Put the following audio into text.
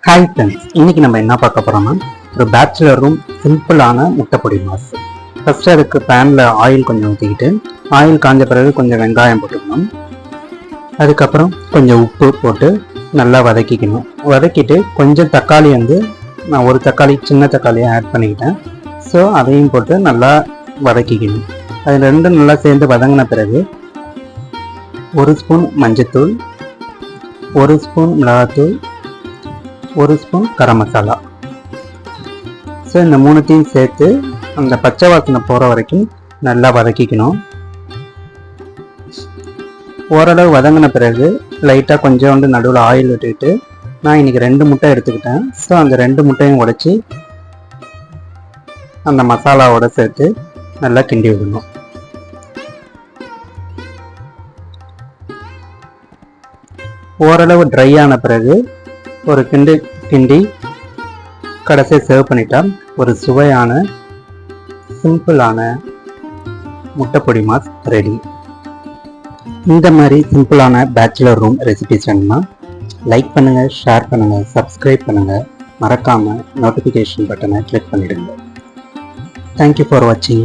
Hi friends, இன்னைக்கு நம்ம என்ன பார்க்க போறோம்னா ஒரு பேச்சுலர் ரூம் சிம்பிளான முட்டைப்பொடி மாஸ். ஃபர்ஸ்ட் அதுக்கு பேனில் ஆயில் கொஞ்சம் ஊற்றிக்கிட்டு ஆயில் காஞ்ச பிறகு கொஞ்சம் வெங்காயம் போட்டுக்கணும். அதுக்கப்புறம் கொஞ்சம் உப்பு போட்டு நல்லா வதக்கிக்கணும். வதக்கிட்டு கொஞ்சம் தக்காளி நான் ஒரு தக்காளி சின்ன தக்காளியை ஆட் பண்ணிக்கிட்டேன். ஸோ அதையும் போட்டு நல்லா வதக்கிக்கணும். அது ரெண்டும் நல்லா சேர்ந்து வதங்கின பிறகு 1 ஸ்பூன் மஞ்சத்தூள், 1 ஸ்பூன் மிளகாத்தூள், 1 ஸ்பூன் கரம் மசாலா. ஸோ இந்த மூணுத்தையும் சேர்த்து அந்த பச்சை வாசனை போகிற வரைக்கும் நல்லா வதக்கிக்கணும். ஓரளவு வதங்கின பிறகு லைட்டாக கொஞ்சோண்டு நடுவில் ஆயில் விட்டுக்கிட்டு நான் இன்றைக்கி 2 முட்டை எடுத்துக்கிட்டேன். ஸோ அந்த 2 முட்டையும் உடைச்சி அந்த மசாலாவோட சேர்த்து நல்லா கிண்டி விடணும். ஓரளவு ட்ரை ஆன பிறகு ஒரு கிண்டி கடைசியை சர்வ் பண்ணிட்டா ஒரு சுவையான சிம்பிளான முட்டைப்பொடி மாஸ் ரெடி. இந்த மாதிரி சிம்பிளான பேச்சுலர் ரூம் ரெசிபிஸ் வேணுமா லைக் பண்ணுங்கள், ஷேர் பண்ணுங்கள், சப்ஸ்கிரைப் பண்ணுங்கள். மறக்காமல் நோட்டிஃபிகேஷன் பட்டனை கிளிக் பண்ணிடுங்க. தேங்க்யூ ஃபார் வாட்சிங்.